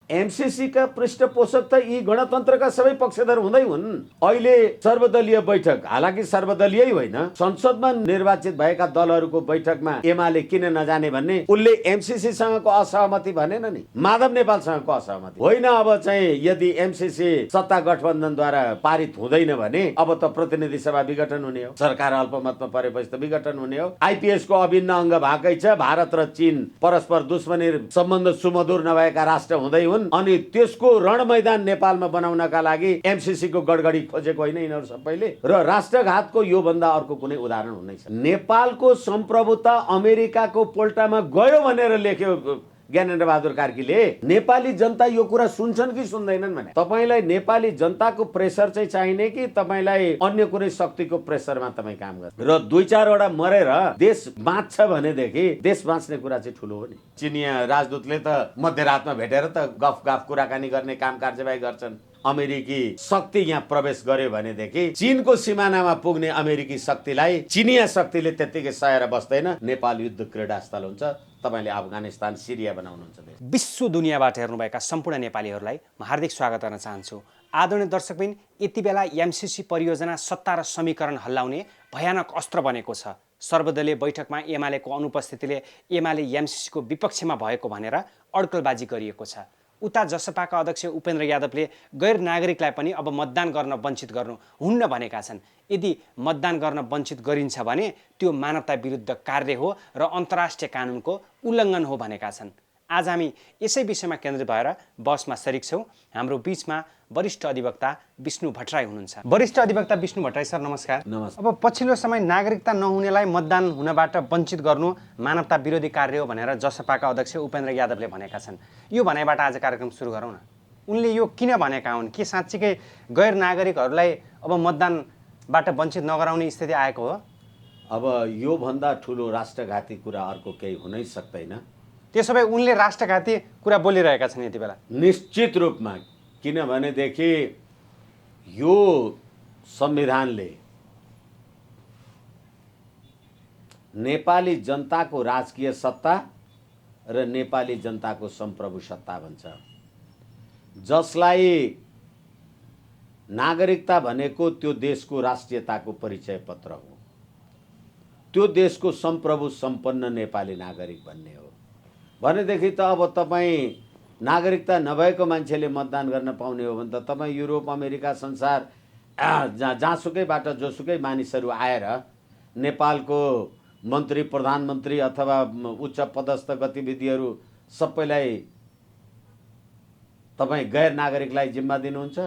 MCC का पृष्ठपोषक त यी गणतन्त्रका सबै पक्षधर हुँदै हुन्। अहिले सर्वदलीय बैठक, हालाकि सर्वदलीय होइन, संसदमा निर्वाचित भएका दलहरूको बैठकमा एमाले किन नजाने भन्ने उनले एमसीसी सँगको असहमति भनेन नि, माधव नेपालसँगको असहमति होइन। अब चाहिँ यदि एमसीसी सत्ता गठबन्धनद्वारा पारित हुँदैन भने अब त प्रतिनिधि सभा विघटन हुने हो, सरकार अल्पमतमा परेपछि त विघटन हुने हो। आइपीएस को अभिन्न अङ्ग भएकै छ। भारत र चीन परस्पर दुश्मनी सम्बन्ध सुमधुर नभएका राष्ट्र हुँदै हुन्, अनि त्यसको रण मैदान नेपालमा बनाउनका लागि एमसीसी को गडगडी खोजेको होइन यिनीहरू सबैले। र राष्ट्रघातको यो भन्दा अर्को कुनै उदाहरण हुनै छैन। नेपालको सम्प्रभुता अमेरिकाको पोल्टामा गयो भनेर लेख्यो ज्ञानेन्द्र बहादुर कार्कीले। नेपाली जनता यो कुरा सुन्छन् कि सुन्दैनन् भने? तपाईलाई नेपाली जनताको प्रेसर चाहिँ चाहिने कि तपाईलाई अन्य कुनै शक्तिको प्रेसरमा तपाईँ काम गर्नु? र 2-4 वटा मरेर देश बाँच्छ भनेदेखि देश बाँच्ने कुरा चाहिँ ठुलो हो नि। चिनिया राजदूतले त मध्यरातमा भेटेर त गफ कुराकानी गर्ने काम कार्यवाही गर्छन्। अमेरिकी शक्ति यहाँ प्रवेश गर्यो भनेदेखि चीनको सिमानामा पुग्ने अमेरिकी शक्तिलाई चिनिया शक्तिले त्यत्तिकै सहेर बस्दैन। नेपाल युद्ध क्रीडा स्थल हुन्छ। तपाईले अफगानिस्तान, सिरिया बनाउनुहुन्छ। विश्व दुनियाँबाट हेर्नुभएका सम्पूर्ण नेपालीहरूलाई म हार्दिक स्वागत गर्न चाहन्छु। आदरणीय दर्शकबिन, यति बेला एमसीसी परियोजना सत्ता र समीकरण हल्लाउने भयानक अस्त्र बनेको छ। सर्वदलीय बैठकमा एमालेको अनुपस्थितिले एमाले एमसीसीको विपक्षमा भएको भनेर अड्कलबाजी गरिएको छ। उता जसपाका अध्यक्ष उपेन्द्र यादवले गैर नागरिकलाई पनि अब मतदान गर्न वञ्चित गर्नु हुन्न भनेका छन्। यदि मतदान गर्न वञ्चित गरिन्छ भने त्यो मानवता विरुद्ध कार्य हो र अन्तर्राष्ट्रिय कानुनको उल्लङ्घन हो भनेका छन्। आज हामी यसै विषयमा केन्द्रित भएर बहसमा सरिक छौँ। हाम्रो बीचमा वरिष्ठ अधिवक्ता विष्णु भट्टराई हुनुहुन्छ। वरिष्ठ अधिवक्ता विष्णु भट्टराई सर, नमस्कार। नमस्कार। अब पछिल्लो समय नागरिकता नहुनेलाई मतदान हुनबाट वञ्चित गर्नु मानवता विरोधी कार्य हो भनेर जसपाका अध्यक्ष उपेन्द्र यादवले भनेका छन्। यो भनाइबाट आज कार्यक्रम सुरु गरौँ न। उनले यो किन भनेका हुन्? के साँच्चीकै गैर नागरिकहरूलाई अब मतदानबाट वञ्चित नगराउने स्थिति आएको हो? अब यो भन्दा ठुलो राष्ट्रघाती कुरा अर्को केही हुनै सक्दैन। त्यसो भए उनले राष्ट्रघाती कुरा बोलिरहेका छन् यति बेला? निश्चित रूपमा, किनभनेदेखि यो संविधानले नेपाली जनताको राजकीय सत्ता र नेपाली जनताको सम्प्रभु सत्ता भन्छ। जसलाई नागरिकता भनेको त्यो देशको राष्ट्रियताको परिचय पत्र हो, त्यो देशको सम्प्रभु सम्पन्न नेपाली नागरिक भन्ने हो। भनेदेखि त अब तपाईँ नागरिकता नभएको मान्छेले मतदान गर्न पाउने हो भने त तपाईँ युरोप, अमेरिका, संसार जहाँसुकैबाट जोसुकै मानिसहरू आएर नेपालको मन्त्री, प्रधानमन्त्री अथवा उच्च पदस्थ गतिविधिहरू सबैलाई तपाईँ गैर नागरिकलाई जिम्मा दिनुहुन्छ?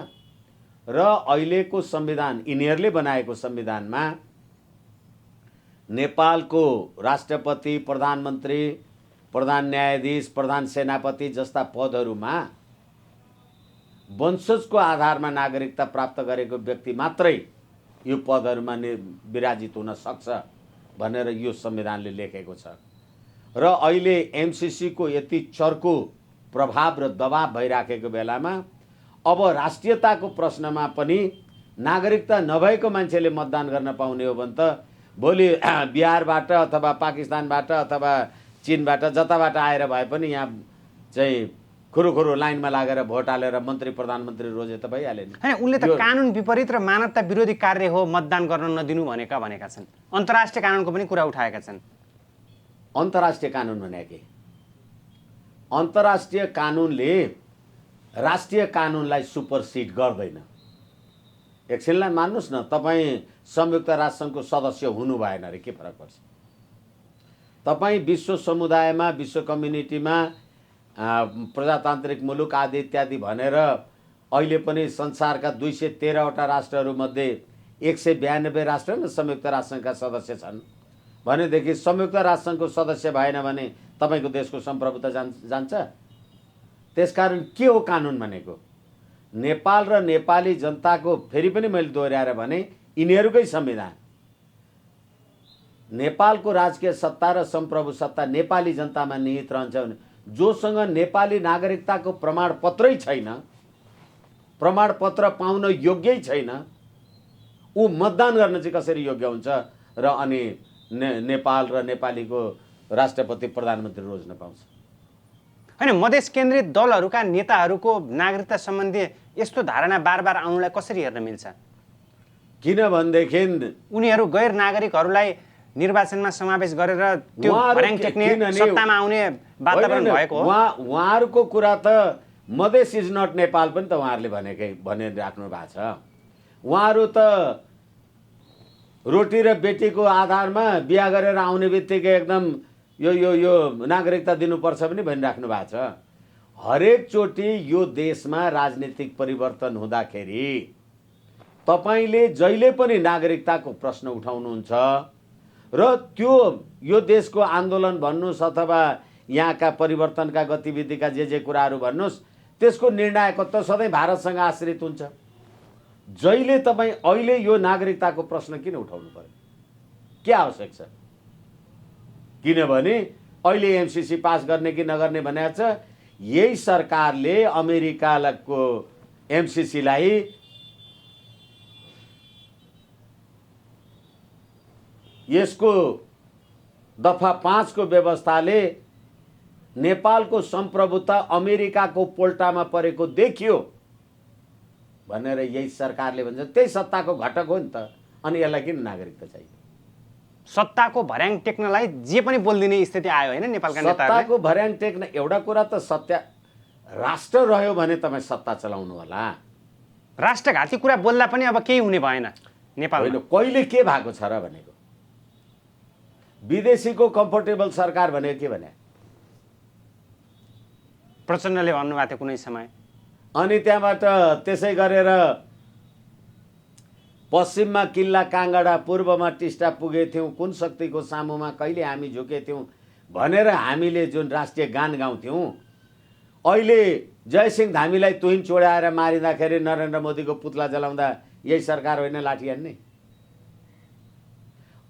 र अहिलेको संविधान, यिनीहरूले बनाएको संविधानमा नेपालको राष्ट्रपति, प्रधानमन्त्री, प्रधान न्यायाधीश, प्रधान सेनापति जस्ता पदहरूमा वंशजको आधारमा नागरिकता प्राप्त गरेको व्यक्ति मात्रै यो पदहरूमा विराजित हुन सक्छ भनेर यो संविधानले लेखेको छ। र अहिले एमसीसी को यति चर्को प्रभाव र दबाव भइराखेको बेलामा अब राष्ट्रियताको प्रश्नमा पनि नागरिकता नभएको मान्छेले मतदान गर्न पाउने हो भने त भोलि बिहारबाट अथवा पाकिस्तानबाट अथवा चीनबाट जताबाट आएर भए पनि यहाँ चाहिँ खुरुखुरु लाइनमा लागेर भोट हालेर मन्त्री प्रधानमन्त्री रोजे त भइहाल्यो नि। हैन, उनले त कानुन विपरीत र मानवता विरोधी कार्य हो मतदान गर्न नदिनु भनेका छन्। अन्तर्राष्ट्रिय कानुनको पनि कुरा उठाएका छन्। अन्तर्राष्ट्रिय कानुन भने के? अन्तर्राष्ट्रिय कानुनले राष्ट्रिय कानुनलाई सुपरसिड गर्दैन। एकछिनलाई मान्नुहोस् न, तपाईँ संयुक्त राष्ट्रसङ्घको सदस्य हुनु भएन रे, के फरक पर्छ? तपाईँ विश्व समुदायमा, विश्व कम्युनिटीमा, प्रजातान्त्रिक मुलुक आदि इत्यादि भनेर अहिले पनि संसारका 213 वटा राष्ट्रहरूमध्ये 192 राष्ट्र न संयुक्त राष्ट्रसङ्घका सदस्य छन्। भनेदेखि संयुक्त राष्ट्रसङ्घको सदस्य भएन भने तपाईँको देशको सम्प्रभुता जान्छ। त्यसकारण के हो कानुन भनेको? नेपाल र नेपाली जनताको, फेरि पनि मैले दोहोऱ्याएर भने, यिनीहरूकै संविधान, नेपालको राजकीय सत्ता र सम्प्रभु सत्ता नेपाली जनतामा निहित रहन्छ भने जोसँग नेपाली नागरिकताको प्रमाणपत्रै छैन, प्रमाणपत्र पाउन योग्यै छैन, ऊ मतदान गर्न चाहिँ कसरी योग्य हुन्छ र अनि नेपाल र नेपालीको राष्ट्रपति प्रधानमन्त्री रोज्न पाउँछ? होइन मधेस केन्द्रित दलहरूका नेताहरूको नागरिकता सम्बन्धी यस्तो धारणा बार आउनुलाई कसरी हेर्न मिल्छ? किनभनेदेखि उनीहरू गैर नागरिकहरूलाई निर्वाचनमा समावेश गरेर त्यो उहाँहरू भर्याङ टेक्ने किनभने सत्तामा आउने वातावरण होइन, भएको हो। उहाँहरूको कुरा त मधेस इज नट नेपाल पनि त उहाँहरूले भनिराख्नु भएको छ। उहाँहरू त रोटी र बेटीको आधारमा बिहा गरेर आउने बित्तिकै एकदम यो नागरिकता दिनुपर्छ पनि भनिराख्नु भएको छ। हरेकचोटि यो देशमा राजनीतिक परिवर्तन हुँदाखेरि तपाईँले जहिले पनि नागरिकताको प्रश्न उठाउनुहुन्छ र त्यो यो देशको आन्दोलन भन्नुहोस् अथवा यहाँका परिवर्तनका गतिविधिका जे कुराहरू भन्नुहोस्, त्यसको निर्णायकत्व सधैँ भारतसँग आश्रित हुन्छ। जहिले तपाईँ अहिले यो नागरिकताको प्रश्न किन उठाउनु पर्यो? के आवश्यक छ? किनभने अहिले एमसीसी पास गर्ने कि नगर्ने भनेको छ। यही सरकारले अमेरिकाको एमसीसीलाई यसको दफा 5 को व्यवस्थाले नेपालको सम्प्रभुता अमेरिकाको पोल्टामा परेको देखियो भनेर यही सरकारले भन्छ। त्यही सत्ताको घटक हो नि त। अनि यसलाई किन नागरिकता चाहियो? सत्ताको भर्याङ टेक्नलाई जे पनि बोलिदिने स्थिति आयो होइन नेपालका नेताहरूले। सत्ताको भर्याङ टेक्न एउटा कुरा त सत्य राष्ट्र रह्यो भने तपाईँ सत्ता चलाउनु होला। राष्ट्रघाती कुरा बोल्दा पनि अब केही हुने भएन नेपालमा। होइन, कहिले के भएको छ र भनेको विदेशीको कम्फर्टेबल सरकार भनेको के भने प्रचण्डले भन्नुभएको थियो कुनै समय। अनि त्यहाँबाट त्यसै गरेर पश्चिममा किल्ला काङ्गडा, पूर्वमा टिस्टा पुगेथ्यौँ, कुन शक्तिको सामुमा कहिले हामी झुकेथ्यौँ भनेर हामीले जुन राष्ट्रिय गान गाउँथ्यौँ, अहिले जयसिंह धामीलाई तुहिन चोडाएर मारिँदाखेरि नरेन्द्र मोदीको पुतला जलाउँदा यही सरकार होइन लाठी हान्ने?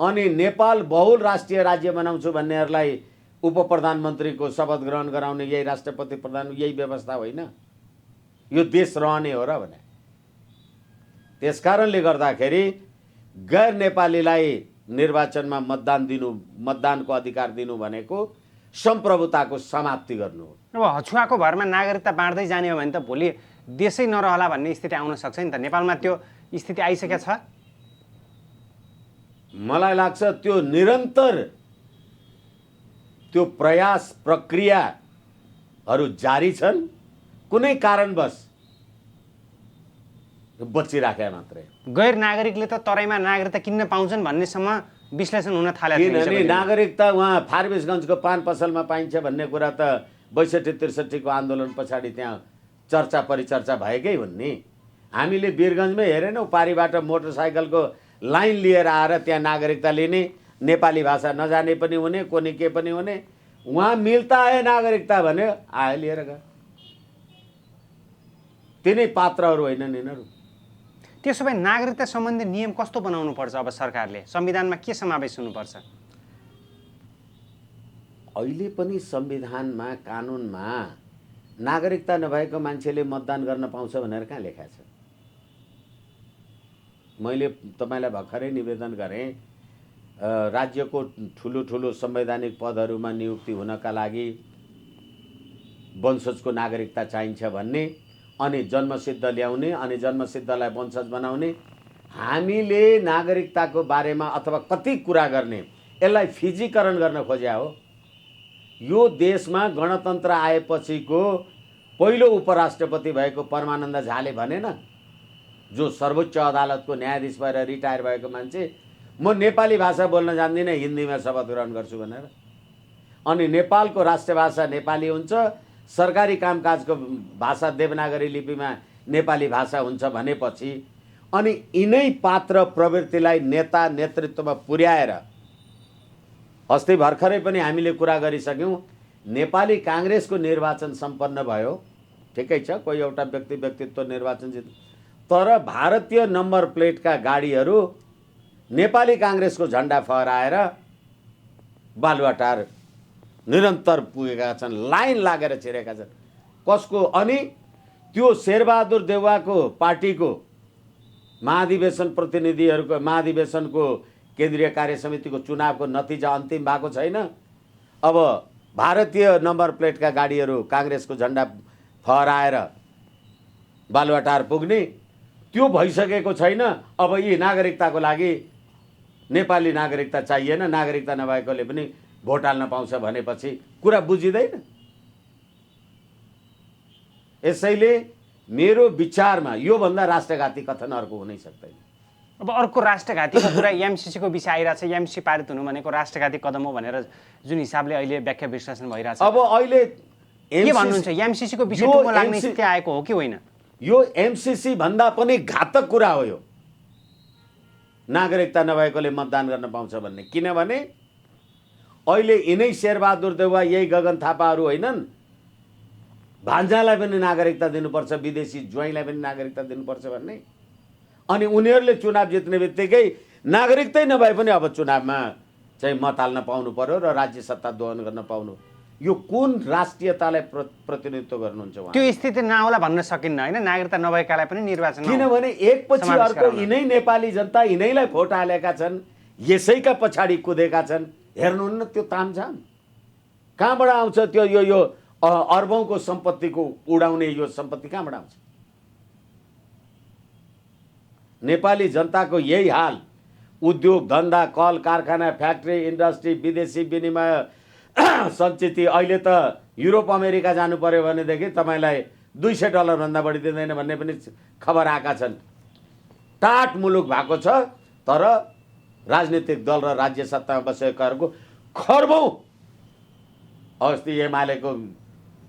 अनि नेपाल बहुल राष्ट्रिय राज्य बनाउँछु भन्नेहरूलाई उप प्रधानमन्त्रीको शपथ ग्रहण गराउने यही राष्ट्रपति प्रधान यही व्यवस्था होइन? यो देश रहने हो र भने। त्यसकारणले गर्दाखेरि गैर नेपालीलाई निर्वाचनमा मतदानको अधिकार दिनु भनेको सम्प्रभुताको समाप्ति गर्नु हो। अब हछुवाको भरमा नागरिकता बाँड्दै जाने हो भने त भोलि देशै नरहला भन्ने स्थिति आउन सक्छ नि त। नेपालमा त्यो स्थिति आइसकेको छ। मलाई लाग्छ त्यो निरन्तर त्यो प्रयास प्रक्रियाहरू जारी छन्। कुनै कारणवश बचिराखे मात्रै। गैर नागरिकले त तराईमा नागरिकता किन्न पाउँछन् भन्नेसम्म विश्लेषण हुन थालेको किनभने नागरिकता उहाँ फारबिसगञ्जको पान पसलमा पाइन्छ भन्ने कुरा त 62-63 को आन्दोलन पछाडि त्यहाँ चर्चा परिचर्चा भएकै हुन् नि। हामीले वीरगञ्जमै हेरेनौँ, पारीबाट मोटरसाइकलको लाइन लिएर आएर त्यहाँ नागरिकता लिने, नेपाली भाषा नजाने पनि हुने, कोनी के पनि हुने। उहाँ मिल्ता आए नागरिकता भन्यो, आए लिएर गयो। तिनै पात्रहरू होइनन् यिनीहरू। त्यसो भए नागरिकता सम्बन्धी नियम कस्तो बनाउनु पर्छ? अब सरकारले संविधानमा के समावेश हुनुपर्छ? अहिले पनि संविधानमा कानुनमा नागरिकता नभएको मान्छेले मतदान गर्न पाउँछ भनेर कहाँ लेखा छ? मैले तपाईलाई भर्खरै निवेदन गरेँ, राज्यको ठुलो संवैधानिक पदहरूमा नियुक्ति हुनका लागि वंशजको नागरिकता चाहिन्छ भन्ने, अनि जन्मसिद्ध ल्याउने, अनि जन्मसिद्धलाई वंशज बनाउने। हामीले नागरिकताको बारेमा अथवा कति कुरा गर्ने, यसलाई फिजीकरण गर्न खोज्या हो। यो देशमा गणतन्त्र आएपछिको पहिलो उपराष्ट्रपति भएको परमानन्द झाले भनेन, जो सर्वोच्च अदालतको न्यायाधीश भएर रिटायर भएको मान्छे, म नेपाली भाषा बोल्न जान्दिनँ, हिन्दीमा शपथ ग्रहण गर्छु भनेर। अनि नेपालको राष्ट्रभाषा नेपाली हुन्छ, सरकारी कामकाजको भाषा देवनागरी लिपिमा नेपाली भाषा हुन्छ भनेपछि अनि यिनै पात्र प्रवृत्तिलाई नेता नेतृत्वमा पुर्याएर अस्ति भर्खरै पनि हामीले कुरा गरिसक्यौँ। नेपाली काङ्ग्रेसको निर्वाचन सम्पन्न भयो, ठिकै छ, कोही एउटा व्यक्तित्व निर्वाचन जित, तर भारतीय नम्बर प्लेटका गाडीहरू नेपाली काङ्ग्रेसको झन्डा फहराएर बालुवाटार निरन्तर पुगेका छन्, लाइन लागेर छिरेका छन्। कसको? अनि त्यो शेरबहादुर देउवाको पार्टीको महाधिवेशन प्रतिनिधिहरूको महाधिवेशनको केन्द्रीय कार्य समितिको चुनावको नतिजा अन्तिम भएको छैन। अब भारतीय नम्बर प्लेटका गाडीहरू काङ्ग्रेसको झन्डा फहराएर बालुवाटार पुग्ने त्यो भइसकेको छैन। अब यी नागरिकताको लागि नेपाली नागरिकता चाहिएन, नागरिकता नभएकोले पनि भोट हाल्न पाउँछ भनेपछि कुरा बुझिँदैन। यसैले मेरो विचारमा योभन्दा राष्ट्रघाती कथन अर्को हुनै सक्दैन। अब अर्को राष्ट्रघातीको कुरा एमसिसीको विषय आइरहेको छ। एमसिसी पारित हुनु भनेको राष्ट्रघाती कदम हो भनेर जुन हिसाबले अहिले व्याख्या विश्लेषण भइरहेछ, अब अहिले के भन्नुहुन्छ? एमसिसीको विषय टुङ्गो लाग्ने स्थिति आएको हो कि होइन? यो एमसिसी भन्दा पनि घातक कुरा हो यो, नागरिकता नभएकोले मतदान गर्न पाउँछ भन्ने। किनभने अहिले यिनै शेरबहादुर देउवा यही गगन थापाहरू होइनन्, भान्जालाई पनि नागरिकता दिनुपर्छ, विदेशी ज्वाइँलाई पनि नागरिकता दिनुपर्छ भन्ने। अनि उनीहरूले चुनाव जित्ने बित्तिकै नागरिकतै नभए पनि अब चुनावमा चाहिँ मत हाल्न पाउनु पर्यो र राज्य सत्ता दोहन गर्न पाउनु। यो कुन राष्ट्रियतालाई प्रतिनिधित्व गर्नुहुन्छ उहाँ? त्यो स्थिति नआउला भन्न सकिन्न होइन, नागरिकता नभएकालाई पनि निर्वाचन। किनभने एकपछि अर्को यिनै नेपाली जनता यिनैलाई भोट हालेका छन्, यसैका पछाडि कुदेका छन्। हेर्नुहुन्न त्यो तामझाम कहाँबाट आउँछ? त्यो यो अर्बौंको सम्पत्तिको उडाउने यो सम्पत्ति कहाँबाट आउँछ? नेपाली जनताको यही हाल, उद्योग धन्दा, कल कारखाना, फ्याक्ट्री, इन्डस्ट्री, विदेशी विनिमय, सञ्चित। अहिले त युरोप अमेरिका जानु पर्यो भनेदेखि तपाईँलाई $200 भन्दा बढी दिँदैन भन्ने पनि खबर आएका छन्। टाट मुलुक भएको छ, तर राजनीतिक दल र राज्य सत्तामा बसेकाहरूको खर्बौं। अस्ति एमालेको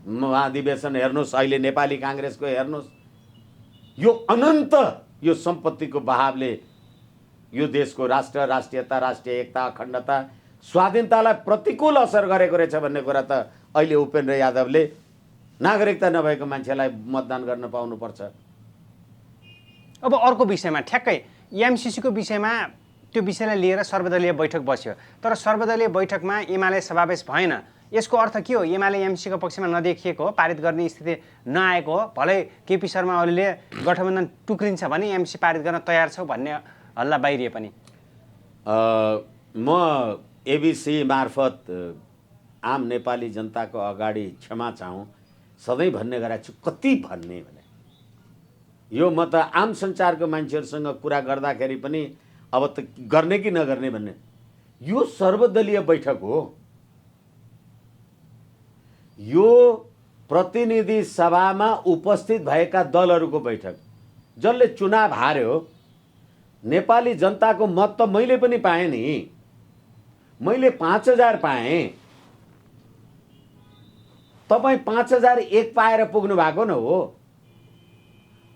महाधिवेशन हेर्नुहोस्, अहिले नेपाली काङ्ग्रेसको हेर्नुहोस्। यो अनन्त यो सम्पत्तिको बहावले यो देशको राष्ट्र, राष्ट्रियता, राष्ट्रिय एकता, अखण्डता, स्वाधीनतालाई प्रतिकूल असर गरेको रहेछ भन्ने कुरा त अहिले उपेन्द्र यादवले नागरिकता नभएको मान्छेलाई मतदान गर्न पाउनुपर्छ। अब अर्को विषयमा ठ्याक्कै एमसिसीको विषयमा त्यो विषयलाई लिएर सर्वदलीय बैठक बस्यो, तर सर्वदलीय बैठकमा एमाले समावेश भएन। यसको अर्थ के हो? एमाले एमसिसीको पक्षमा नदेखिएको हो, पारित गर्ने स्थिति नआएको हो। भलै केपी शर्मा ओलीले गठबन्धन टुक्रिन्छ भने एमसिसी पारित गर्न तयार छौ भन्ने हल्ला बाहिरिए पनि म एबिसी मार्फत आम नेपाली जनताको अगाडि क्षमा चाहौँ सधैँ भन्ने गरेको छु। कति भन्ने भने यो म त आम संसारको मान्छेहरूसँग कुरा गर्दाखेरि पनि अब त गर्ने कि नगर्ने भन्ने। यो सर्वदलीय बैठक हो, यो प्रतिनिधि सभामा उपस्थित भएका दलहरूको बैठक। जसले चुनाव हार्यो, नेपाली जनताको मत त मैले पनि पाएँ नि, मैले 5000 पाएँ, तपाईँ 5001 पाएर पुग्नु भएको न हो।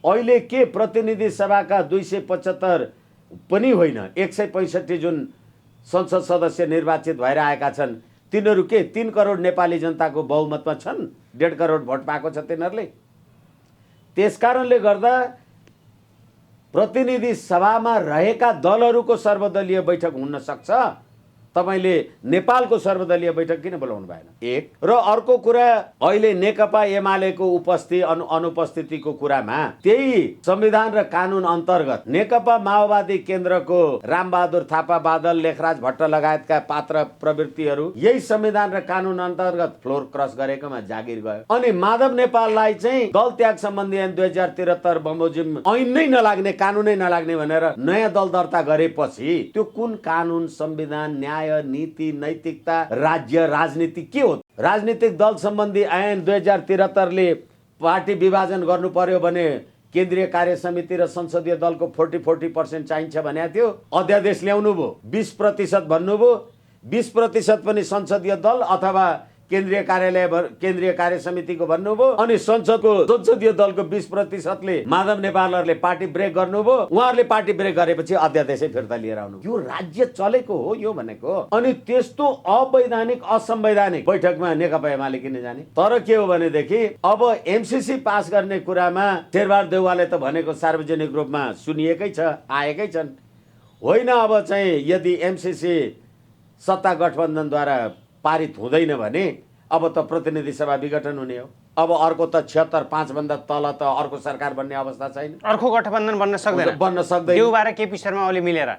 अहिले के प्रतिनिधि सभाका 275 पनि होइन, 165 जुन संसद सदस्य निर्वाचित भएर आएका छन्, तिनीहरू के 3 करोड नेपाली जनताको बहुमतमा छन्? 1.5 करोड भोट पाएको छ तिनीहरूले। त्यसकारणले गर्दा प्रतिनिधि सभामा रहेका दलहरूको सर्वदलीय बैठक हुन सक्छ। तपाईले नेपालको सर्वदलीय बैठक किन बोलाउनु भएन? एक र अर्को कुरा, अहिले नेकपा एमालेको उपस्थिति अनुपस्थितिको कुरामा त्यही संविधान र कानुन अन्तर्गत नेकपा माओवादी केन्द्रको रामबहादुर थापा, बादल, लेखराज भट्ट लगायतका पात्र प्रवृत्तिहरू यही संविधान र कानुन अन्तर्गत फ्लोर क्रस गरेकोमा जागिर गयो। अनि माधव नेपाललाई चाहिँ दल त्याग सम्बन्धी ऐन 2073 बमोजिम ऐन नै नलाग्ने, कानुनै नलाग्ने भनेर नयाँ दल दर्ता गरेपछि त्यो कुन कानुन, संविधान, न्याय, नीति, नैतिकता, राज्य, राजनीति के हो? राजनीतिक दल सम्बन्धी ऐन 2073 ले पार्टी विभाजन गर्नु पर्यो भने केन्द्रीय कार्य समिति र संसदीय दलको 40% चाहिन्छ भनेको थियो। अध्यादेश ल्याउनु भयो, 20% भन्नुभयो। 20% पनि संसदीय दल अथवा केन्द्रीय कार्यालय, केन्द्रीय कार्य समितिको भन्नुभयो। अनि संसदीय दलको 20% ले माधव नेपालहरूले पार्टी ब्रेक गर्नुभयो। उहाँहरूले पार्टी ब्रेक गरेपछि अध्यादेशै फिर्ता लिएर आउनु। यो राज्य चलेको हो यो भनेको। अनि त्यस्तो अवैधानिक, असंवैधानिक बैठकमा नेकपा एमाले किन जाने? तर के हो भनेदेखि अब एमसिसी पास गर्ने कुरामा शेरबहादुर देउवाले त भनेको सार्वजनिक रूपमा सुनिएकै छ, आएकै छन्। होइन, अब चाहिँ यदि एमसिसी सत्ता गठबन्धनद्वारा पारित हुँदैन भने अब त प्रतिनिधि सभा विघटन हुने हो। अब अर्को त 76-5 भन्दा तल त अर्को सरकार बन्ने अवस्था छैन, अर्को गठबन्धन बन्न सक्दैन, बन्न सक्दैन। देउबा र केपी शर्मा ओली मिलेर,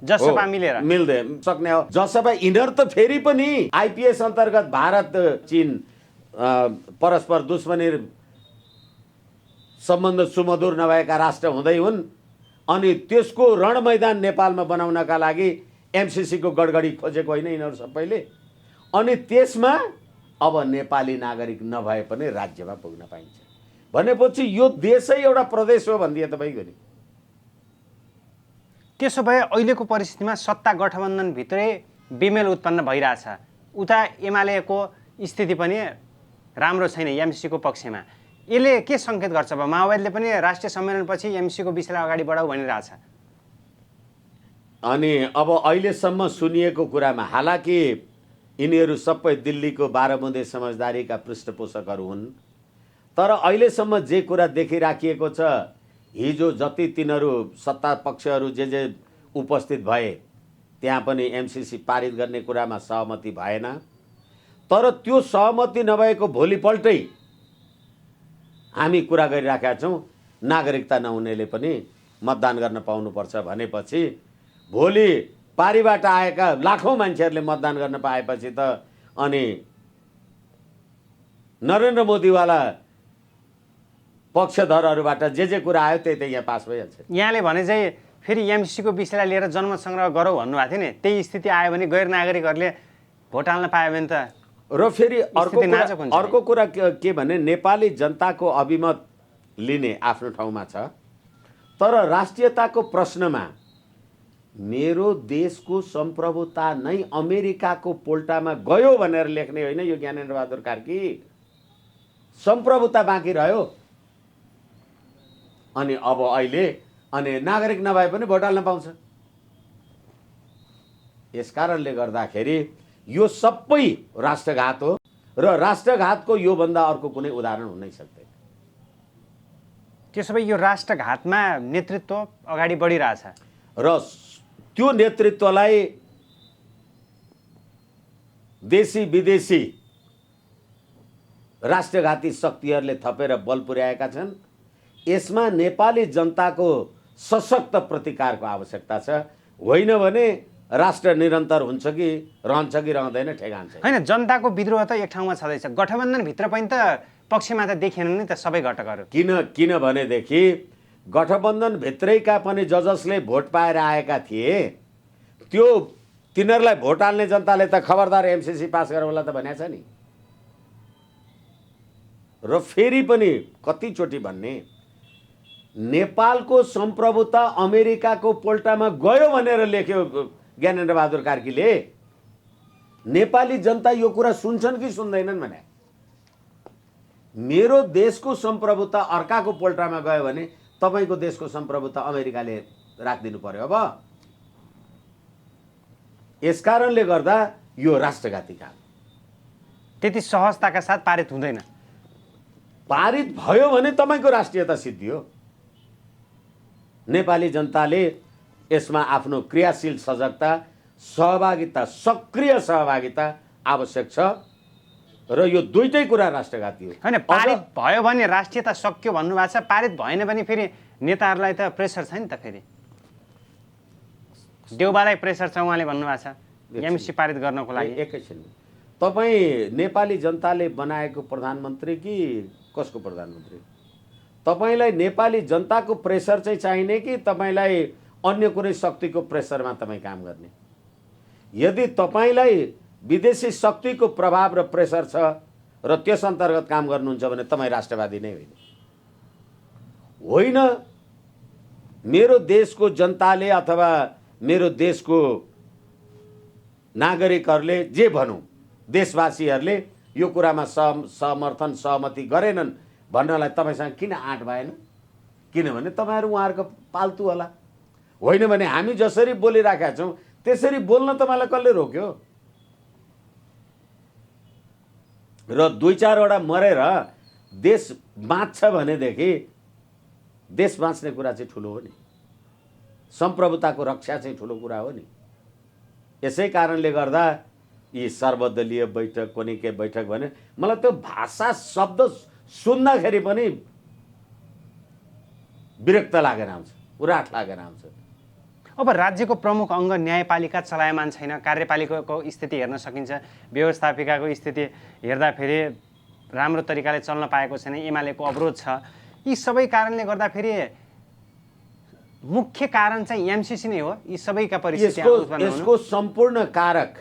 जसपा मिलेर मिल्दै सक्ने हो। जसपा यिनीहरू त फेरि पनि आइपिएस अन्तर्गत भारत चीन परस्पर दुश्मनी सम्बन्ध सुमधुर नभएका राष्ट्र हुँदै हुन्। अनि त्यसको रण मैदान नेपालमा बनाउनका लागि एमसिसीको गडगडी खोजेको होइन यिनीहरू सबैले। अनि त्यसमा अब नेपाली नागरिक नभए पनि राज्यमा पुग्न पाइन्छ भनेपछि यो देशै एउटा प्रदेश हो भनिदिए तपाईँको नि। त्यसो भए अहिलेको परिस्थितिमा सत्ता गठबन्धनभित्रै बेमेल उत्पन्न भइरहेछ। उता एमालेको स्थिति पनि राम्रो छैन एमसिसीको पक्षमा। यसले के सङ्केत गर्छ? अब माओवादीले पनि राष्ट्रिय सम्मेलनपछि एमसिसीको विषयलाई अगाडि बढाऊ भनिरहेछ। अनि अब अहिलेसम्म सुनिएको कुरामा, हालाकि यिनीहरू सबै दिल्लीको 12 बुँदे समझदारीका पृष्ठपोषकहरू हुन्, तर अहिलेसम्म जे कुरा देखिराखिएको छ, हिजो जति तिनीहरू सत्ता पक्षहरू जे उपस्थित भए त्यहाँ पनि एमसिसी पारित गर्ने कुरामा सहमति भएन। तर त्यो सहमति नभएको भोलिपल्टै हामी कुरा गरिराखेका छौँ नागरिकता नहुनेले पनि मतदान गर्न पाउनुपर्छ भनेपछि भोलि पारीबाट आएका लाखौँ मान्छेहरूले मतदान गर्न पाएपछि त अनि नरेन्द्र मोदीवाला पक्षधरहरूबाट जे कुरा आयो त्यही त यहाँ पास भइहाल्छ। यहाँले भने चाहिँ फेरि एमसिसीको विषयलाई लिएर जनमत सङ्ग्रह गरौँ भन्नुभएको थियो नि, त्यही स्थिति आयो भने गैर नागरिकहरूले भोट हाल्न पायो भने त। र फेरि अर्को कुरा के भने नेपाली जनताको अभिमत लिने आफ्नो ठाउँमा छ, तर राष्ट्रियताको प्रश्नमा मेरो देशको सम्प्रभुता नै अमेरिकाको पोल्टामा गयो भनेर लेख्ने होइन यो ज्ञानेन्द्र बहादुर कार्की। सम्प्रभुता बाँकी रह्यो। अनि अब अहिले अनि नागरिक नभए पनि भोट हाल्न पाउँछ। यस कारणले गर्दाखेरि यो सबै राष्ट्रघात हो र राष्ट्रघातको योभन्दा अर्को कुनै उदाहरण हुनै सक्दैन। त्यसो भए यो राष्ट्रघातमा नेतृत्व अगाडि बढिरहेछ र त्यो नेतृत्वलाई देशी विदेशी राष्ट्रघाती शक्तिहरूले थपेर बल पुर्याएका छन्। यसमा नेपाली जनताको सशक्त प्रतिकारको आवश्यकता छ, होइन भने राष्ट्र निरन्तर हुन्छ कि रहँदैन ठेगान छैन। होइन, जनताको विद्रोह त एक ठाउँमा छँदैछ, गठबन्धनभित्र पनि त पक्षमा त देखिएन नि त सबै घटकहरू। किनभनेदेखि गठबन्धनभित्रैका पनि जसले भोट पाएर आएका थिए त्यो तिनीहरूलाई भोट हाल्ने जनताले त खबरदार एमसिसी पास गर होला त भनेको छ नि। र फेरि पनि कतिचोटि भन्ने नेपालको सम्प्रभुता अमेरिकाको पोल्टामा गयो भनेर लेख्यो ज्ञानेन्द्र बहादुर कार्कीले। नेपाली जनता यो कुरा सुन्छन् कि सुन्दैनन् भने मेरो देशको सम्प्रभुता अर्काको पोल्टामा गयो भने तपाईँको देशको सम्प्रभुता अमेरिकाले राखिदिनु पर्यो। अब यस कारणले गर्दा यो राष्ट्रघाती काम त्यति सहजताका साथ पारित हुँदैन। पारित भयो भने तपाईँको राष्ट्रियता सिद्धियो। नेपाली जनताले यसमा आफ्नो क्रियाशील सजगता, सहभागिता, सक्रिय सहभागिता आवश्यक छ र यो दुईटै कुरा राष्ट्रघाती हो। होइन, पारित भयो भने राष्ट्रियता सक्यो भन्नुभएको छ, पारित भएन भने फेरि नेताहरूलाई त प्रेसर छ नि त। फेरि देउबालाई प्रेसर छ, उहाँले भन्नुभएको छ एमसिसी पारित गर्नको लागि। एकैछिन, तपाईँ नेपाली जनताले बनाएको प्रधानमन्त्री कि कसको प्रधानमन्त्री? तपाईँलाई नेपाली जनताको प्रेसर चाहिँ चाहिने कि तपाईँलाई अन्य कुनै शक्तिको प्रेसरमा तपाईँ काम गर्ने? यदि तपाईँलाई विदेशी शक्तिको प्रभाव र प्रेसर छ र त्यस अन्तर्गत काम गर्नुहुन्छ भने तपाईँ राष्ट्रवादी नै होइन। मेरो देशको जनताले अथवा मेरो देशको नागरिकहरूले जे भनौँ, देशवासीहरूले यो कुरामा समर्थन सहमति गरेनन् भन्नलाई तपाईँसँग किन आँट भएन? किनभने तपाईँहरू उहाँहरूको पाल्तु होला। होइन भने हामी जसरी बोलिराखेका छौँ त्यसरी बोल्न तपाईँलाई कसले रोक्यो? र 2-4वटा मरेर देश बाँच्छ भनेदेखि देश बाँच्ने कुरा चाहिँ ठुलो हो नि, सम्प्रभुताको रक्षा चाहिँ ठुलो कुरा हो नि। यसै कारणले गर्दा यी सर्वदलीय बैठक, कोनी के बैठक भने मलाई त्यो भाषा शब्द सुन्दाखेरि पनि विरक्त लागेर आउँछ, उराट लागेर आउँछ। अब राज्यको प्रमुख अङ्ग न्यायपालिका चलायमान छैन, कार्यपालिकाको स्थिति हेर्न सकिन्छ, व्यवस्थापिकाको स्थिति हेर्दाखेरि राम्रो तरिकाले चल्न पाएको छैन, एमालेको अवरोध छ। यी सबै कारणले गर्दाखेरि मुख्य कारण चाहिँ एमसिसी नै हो। यी सबैका परिस्थिति यसको सम्पूर्ण कारक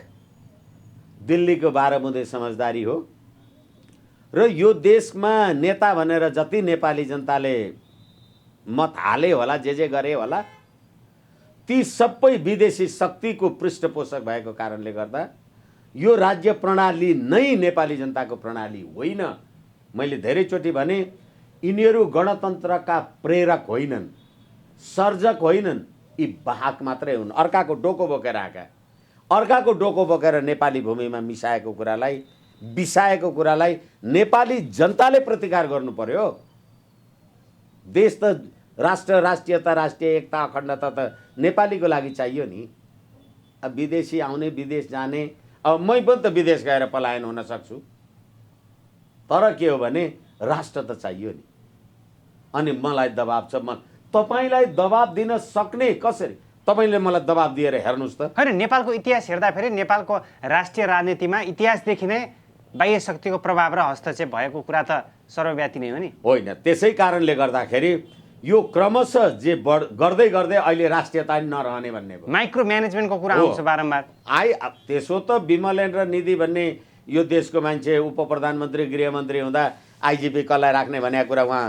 दिल्लीको बाह्रमुदे समझदारी हो र यो देशमा नेता भनेर जति नेपाली जनताले मत हाले होला, जे गरे होला, ती सबै विदेशी शक्तिको पृष्ठपोषक भएको कारणले गर्दा यो राज्य प्रणाली नै नेपाली जनताको प्रणाली होइन। मैले धेरैचोटि भने यिनीहरू गणतन्त्रका प्रेरक होइनन्, सर्जक होइनन्, यी वाहक मात्रै हुन्। अर्काको डोको बोकेर आएका, अर्काको डोको बोकेर नेपाली भूमिमा मिसाएको कुरालाई, बिसाएको कुरालाई नेपाली जनताले प्रतिकार गर्नु पर्यो। देश त राष्ट्र, राष्ट्रियता, राष्ट्रिय एकता, अखण्डता त नेपालीको लागि चाहियो नि। अब विदेशी आउने, विदेश जाने, अब मै पनि त विदेश गएर पलायन हुन सक्छु, तर के हो भने राष्ट्र त चाहियो नि। अनि मलाई दबाब छ, तपाईलाई दबाब दिन सक्ने कसरी? तपाईले मलाई दबाब दिएर हेर्नुस् त। हैन, नेपालको इतिहास हेर्दाखेरि नेपालको राष्ट्रिय राजनीतिमा इतिहासदेखि नै बाह्य शक्तिको प्रभाव र हस्तक्षेप भएको कुरा त सर्वव्यापी नै हो नि। होइन, त्यसै कारणले गर्दाखेरि यो क्रमशः जे गर्दै गर्दै अहिले राष्ट्रियता नरहने भन्ने भयो। माइक्रो म्यानेजमेन्टको कुरा आउँछ बारम्बार। त्यसो त विमलेन्द्र निधि भन्ने यो देशको मान्छे उप प्रधानमन्त्री, गृहमन्त्री हुँदा आइजिपी कसलाई राख्ने भन्ने कुरा उहाँ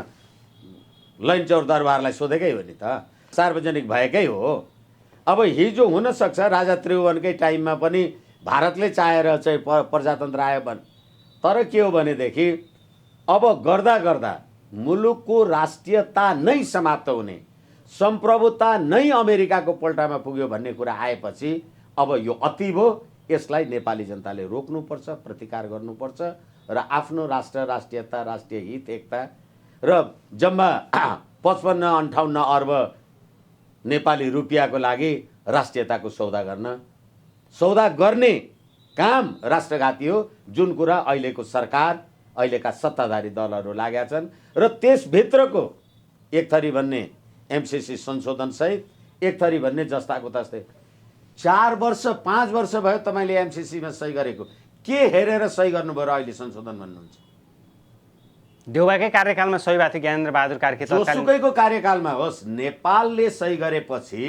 लैनचौर दरबारलाई सोधेकै हो नि त, सार्वजनिक भएकै हो। अब हिजो हुनसक्छ राजा त्रिभुवनकै टाइममा पनि भारतले चाहेर चाहिँ प्रजातन्त्र आयो भने, तर के हो भनेदेखि अब गर्दा गर्दा मुलुकको राष्ट्रियता नै समाप्त हुने, सम्प्रभुता नै अमेरिकाको पोल्टामा पुग्यो भन्ने कुरा आएपछि अब यो अति भयो। यसलाई नेपाली जनताले रोक्नुपर्छ, प्रतिकार गर्नुपर्छ र आफ्नो राष्ट्र, राष्ट्रियता, राष्ट्रिय हित, एकता र जम्मा 55-58 अर्ब नेपाली रुपियाँको लागि राष्ट्रियताको सौदा गर्ने काम राष्ट्रघाती हो, जुन कुरा अहिलेको सरकार, अहिलेका सत्ताधारी दलहरू लागेका छन्। र त्यसभित्रको एक थरी भन्ने एमसिसी संशोधनसहित, एक थरी भन्ने जस्ताको तस्तै 4 वर्ष 5 वर्ष भयो तपाईँले एमसिसीमा सही गरेको, के हेरेर सही गर्नुभयो र अहिले संशोधन भन्नुहुन्छ? देउबाकै कार्यकालमा सही भएको थियो ज्ञानेन्द्र बहादुर कार्की, जोसुकैको कार्यकालमा होस्, नेपालले सही गरेपछि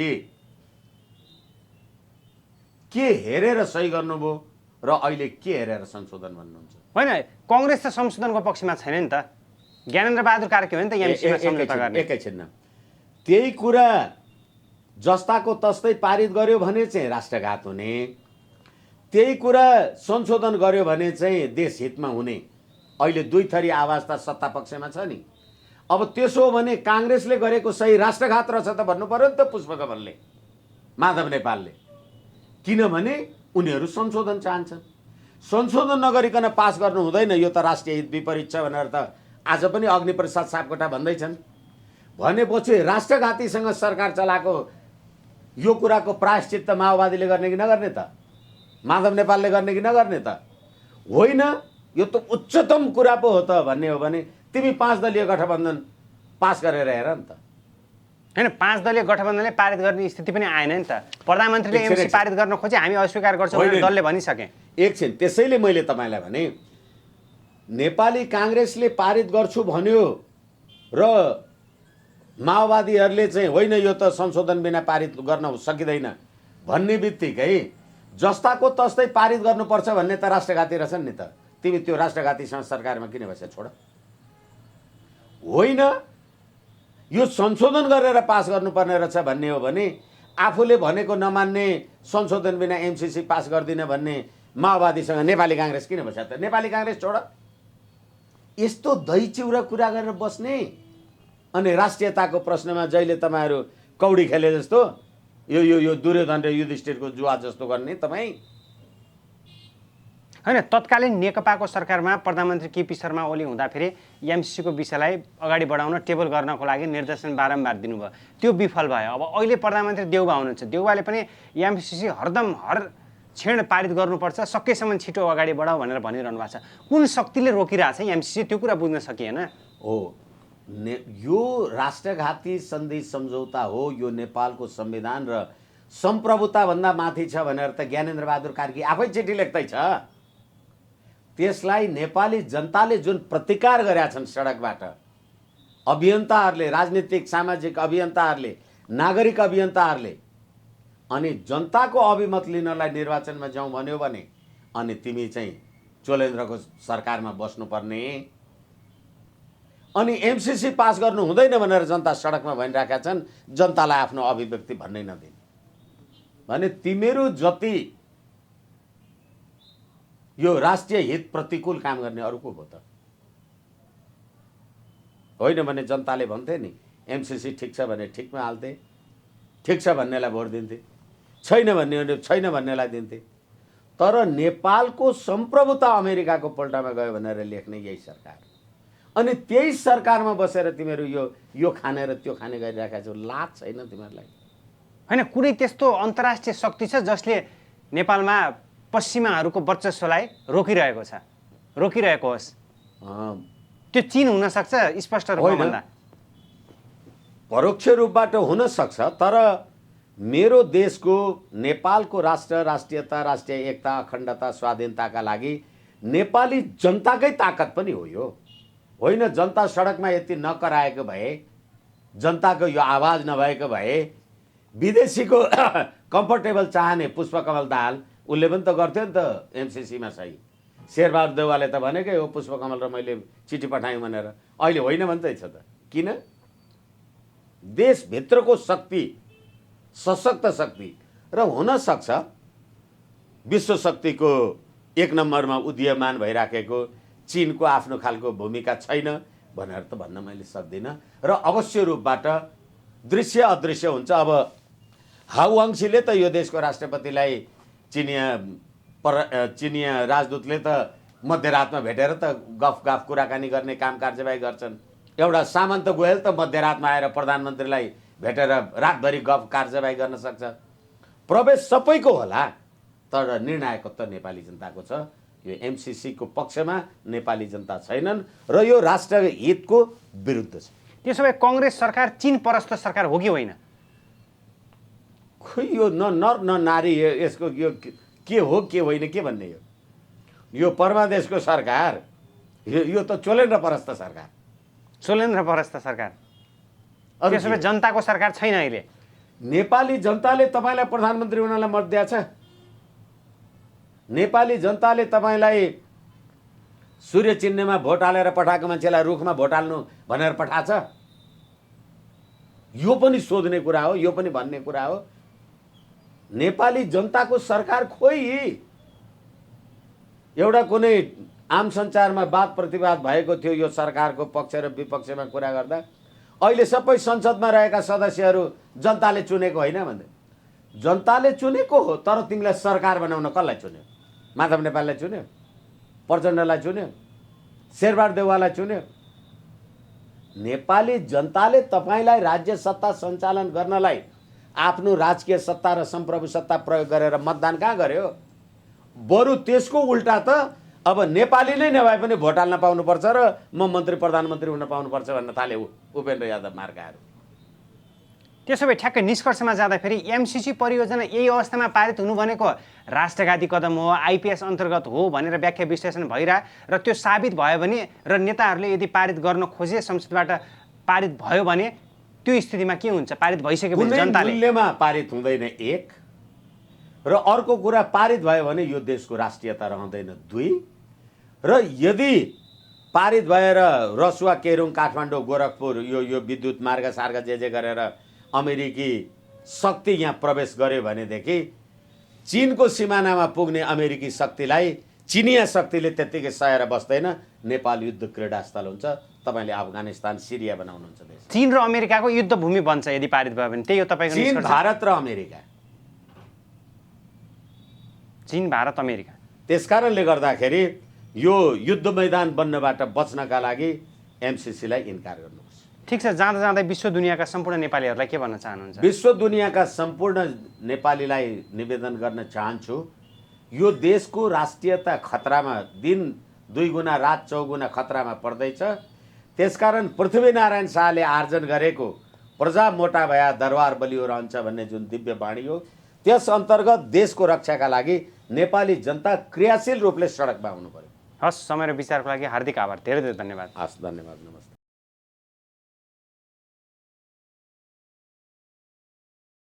के हेरेर सही गर्नुभयो र अहिले के हेरेर संशोधन भन्नुहुन्छ? होइन, कङ्ग्रेस त संशोधनको पक्षमा छैन नि त, ज्ञानेन्द्र बहादुर कार्की हो नि त एमसिसीमा सम्झौता गर्ने। एकैछिन, त्यही कुरा जस्ताको तस्तै पारित गर्यो भने चाहिँ राष्ट्रघात हुने, त्यही कुरा संशोधन गर्यो भने चाहिँ देश हितमा हुने। अहिले दुई थरी आवाज त सत्ता पक्षमा छ नि। अब त्यसो हो भने काङ्ग्रेसले गरेको सही राष्ट्रघात रहेछ त भन्नु पर्यो नि त पुष्पकमलले, माधव नेपालले, किनभने उनीहरू संशोधन चाहन्छन्। संशोधन नगरिकन पास गर्नु हुँदैन, यो त राष्ट्रिय हित विपरीत छ भनेर त आज पनि अग्निप्रसाद सापकोटा भन्दैछन्। भनेपछि राष्ट्रघातीसँग सरकार चलाएको यो कुराको प्रायश्चित त माओवादीले गर्ने कि नगर्ने त, माधव नेपालले गर्ने कि नगर्ने त? होइन, यो त उच्चतम कुरा पो हो त भन्ने हो भने तिमी 5 दलीय गठबन्धन पास गरेर हेर नि त। होइन, 5 दलीय गठबन्धनले पारित गर्ने स्थिति पनि आएन नि त। प्रधानमन्त्रीले एमसिसी पारित गर्न खोजे, हामी अस्वीकार गर्छौँ भनेर दलले भनिसके। एकछिन, त्यसैले मैले तपाईँलाई भने नेपाली काङ्ग्रेसले पारित गर्छु भन्यो र माओवादीहरूले चाहिँ होइन यो त संशोधन बिना पारित गर्न सकिँदैन भन्ने बित्तिकै जस्ताको तस्तै पारित गर्नुपर्छ भन्ने त राष्ट्रघाती रहेछन् नि त। तिमी त्यो राष्ट्रघातीसँग सरकारमा किन बस्या? छोड। होइन, यो संशोधन गरेर पास गर्नुपर्ने रहेछ भन्ने हो भने आफूले भनेको नमान्ने, संशोधन बिना एमसिसी पास गर्दिन भन्ने माओवादीसँग नेपाली काङ्ग्रेस किन बस्या त? नेपाली काङ्ग्रेस छोड। यस्तो दही चिउरा कुरा गरेर बस्ने अनि राष्ट्रियताको प्रश्नमा जहिले तपाईँहरू कौडी खेले जस्तो यो यो यो दुर्योधन र युधिष्ठिरको जुवा जस्तो गर्ने तपाईँ। होइन, तत्कालीन नेकपाको सरकारमा प्रधानमन्त्री केपी शर्मा ओली हुँदाखेरि एमसिसीको विषयलाई अगाडि बढाउन टेबल गर्नको लागि निर्देशन बारम्बार दिनुभयो, त्यो विफल भयो। अब अहिले प्रधानमन्त्री देउबा हुनुहुन्छ, देउबाले पनि एमसिसी हरदम हर क्षण पारित गर्नुपर्छ, सकेसम्म छिटो अगाडि बढाऊ भनेर भनिरहनु भएको छ। कुन शक्तिले रोकिरहेछ एमसिसी, त्यो कुरा बुझ्न सकिएन। हो, यो राष्ट्रघाती सन्धि सम्झौता हो, यो नेपालको संविधान र सम्प्रभुताभन्दा माथि छ भनेर त ज्ञानेन्द्र बहादुर कार्की आफै चिठी लेख्दैछ। त्यसलाई नेपाली जनताले जुन प्रतिकार गरेका छन् सडकबाट, अभियन्ताहरूले, राजनीतिक सामाजिक अभियन्ताहरूले, नागरिक अभियन्ताहरूले, अनि जनताको अभिमत लिनलाई निर्वाचनमा जाउँ भन्यो भने अनि तिमी चाहिँ चोलेन्द्रको सरकारमा बस्नुपर्ने, अनि एमसिसी पास गर्नु हुँदैन भनेर जनता सडकमा भनिरहेका छन्, जनतालाई आफ्नो अभिव्यक्ति भन्नै नदिने भने तिमीहरू जति यो राष्ट्रिय हित प्रतिकूल काम गर्ने अरू को हो त? होइन भने जनताले भन्थे नि एमसिसी ठिक छ भने ठिकमा हाल्थे, ठिक छ भन्नेलाई भोट दिन्थे, छैन भन्ने छैन भन्नेलाई दिन्थे। तर नेपालको सम्प्रभुता अमेरिकाको पल्टामा गयो भनेर लेख्ने यही सरकार, अनि त्यही सरकारमा बसेर तिमीहरू यो खाने र त्यो खाने गरिरहेका छौ। लाज छैन तिमीहरूलाई? होइन, कुनै त्यस्तो अन्तर्राष्ट्रिय शक्ति छ जसले नेपालमा पश्चिमाहरूको वर्चस्वलाई रोकिरहेको छ, रोकिरहेको होस्? त्यो चीन हुन सक्छ, स्पष्ट रूपमा भन्दा। परोक्ष रूपबाट हुन सक्छ, तर मेरो देशको नेपालको राष्ट्रियता, राष्ट्रिय एकता, अखण्डता, स्वाधीनताका लागि नेपाली जनताकै ताकत पनि हो यो। होइन, जनता सडकमा यति नकराएको भए, जनताको यो आवाज नभएको भए, विदेशीको कम्फर्टेबल चाहने पुष्पकमल दाहाल उसले पनि त गर्थ्यो नि त एमसिसीमा सही। शेरबहादुर देउवाले त भनेकै हो पुष्पकमल र मैले चिठी पठाएँ भनेर। अहिले होइन भन्दैछ त किन? देशभित्रको शक्ति, सशक्त शक्ति र हुन सक्छ विश्व शक्तिको एक नम्बरमा उदीयमान भइराखेको चीनको आफ्नो खालको भूमिका छैन भनेर त भन्न मैले सक्दिनँ। र अवश्य रूपबाट दृश्य अदृश्य हुन्छ। अब हाउवाङसीले त यो देशको राष्ट्रपतिलाई चिनिया राजदूतले त मध्यरातमा भेटेर त गफ कुराकानी गर्ने काम कारबाही गर्छन्। एउटा सामन्त गोयल त मध्यरातमा आएर प्रधानमन्त्रीलाई भेटेर रातभरि गफ कारबाही गर्न सक्छ। प्रवेश सबैको होला, तर निर्णायकत्व नेपाली जनताको छ। यो एमसिसीको पक्षमा नेपाली जनता छैनन् र यो राष्ट्र हितको विरुद्ध छ। त्यसो भए कङ्ग्रेस सरकार चीन परस्त सरकार हो कि होइन? खोइ यो न नर न नारी, यसको यो के हो के होइन के भन्ने हो। यो परमादेशको सरकार, यो त चोलेन्द्र परस्त सरकार, चोलेन्द्र परस्त सरकार। त्यसो भए जनताको सरकार छैन अहिले? नेपाली जनताले तपाईँलाई प्रधानमन्त्री हुनलाई मत दिएछ। नेपाली जनताले तपाईँलाई सूर्य चिन्हमा भोट हालेर पठाएको मान्छेलाई रुखमा भोट हाल्नु भनेर पठाछ। यो पनि सोध्ने कुरा हो, यो पनि भन्ने कुरा हो। नेपाली जनताको सरकार खोइ। एउटा कुनै आम सञ्चारमा वाद प्रतिवाद भएको थियो यो सरकारको पक्ष र विपक्षमा कुरा गर्दा। अहिले सबै संसदमा रहेका सदस्यहरू जनताले चुनेको होइन भन्दै। जनताले चुनेको हो, तर तिमीलाई सरकार बनाउन कसलाई चुन्यो? माधव नेपाललाई चुन्यो, प्रचण्डलाई चुन्यो, शेरबहादुर देउवालाई चुन्यो। नेपाली जनताले तपाईँलाई राज्य सत्ता सञ्चालन गर्नलाई आफ्नो राजकीय सत्ता र सम्प्रभु सत्ता प्रयोग गरेर मतदान कहाँ गर्यो? बरु त्यसको उल्टा त अब नेपाली नै नभए पनि भोट हाल्न पाउनुपर्छ र म मन्त्री प्रधानमन्त्री हुन पाउनुपर्छ भन्न थाले उपेन्द्र यादव मार्काहरू। त्यसो भए ठ्याक्कै निष्कर्षमा जाँदाखेरि एमसिसी परियोजना यही अवस्थामा पारित हुनु भनेको राष्ट्रघाती कदम हो, आइपिएस अन्तर्गत हो भनेर व्याख्या विश्लेषण भइरह र त्यो साबित भयो भने र नेताहरूले यदि पारित गर्न खोजे संसदबाट पारित भयो भने त्यो स्थितिमा के हुन्छ? पारित भइसकेपछि जनताले मूल्यमा पारित हुँदैन एक, र अर्को कुरा पारित भयो भने यो देशको राष्ट्रियता रहँदैन दुई, र यदि पारित भएर रसुवा, केरुङ, काठमाडौँ, गोरखपुर यो विद्युत मार्ग सार्ग जे गरेर अमेरिकी शक्ति यहाँ प्रवेश गर्यो भनेदेखि चीनको सिमानामा पुग्ने अमेरिकी शक्तिलाई चिनिया शक्तिले त्यत्तिकै सहेर बस्दैन। नेपाल युद्ध क्रीडास्थल हुन्छ। तपाईँले अफगानिस्तान, सिरिया बनाउनुहुन्छ देश। चीन र अमेरिकाको युद्ध भूमि बन्छ यदि पारित भयो भने। त्यही हो तपाईँको चीन, निष्कर्ष? भारत र अमेरिका। चीन, भारत, अमेरिका। त्यसकारणले गर्दाखेरि यो युद्ध मैदान बन्नबाट बच्नका लागि एमसिसीलाई इन्कार गर्नुपर्छ। ठिक छ, जाँदा जाँदै विश्व दुनियाँका सम्पूर्ण नेपालीहरूलाई के भन्न चाहनुहुन्छ? विश्व दुनियाँका सम्पूर्ण नेपालीलाई निवेदन गर्न चाहन्छु, यो देशको राष्ट्रियता खतरामा दिन 2 गुना रात 4 गुना खतरामा पर्दैछ। त्यसकारण पृथ्वीनारायण शाहले आर्जन गरेको प्रजा मोटा भया दरबार बलियो रहन्छ भन्ने जुन दिव्य बाणी हो, त्यस अन्तर्गत देशको रक्षाका लागि नेपाली जनता क्रियाशील रूपले सडकमा आउनु पर्यो। हस्, समय र विचारको लागि हार्दिक आभार। धेरै धेरै धन्यवाद। हस्, धन्यवाद, नमस्ते।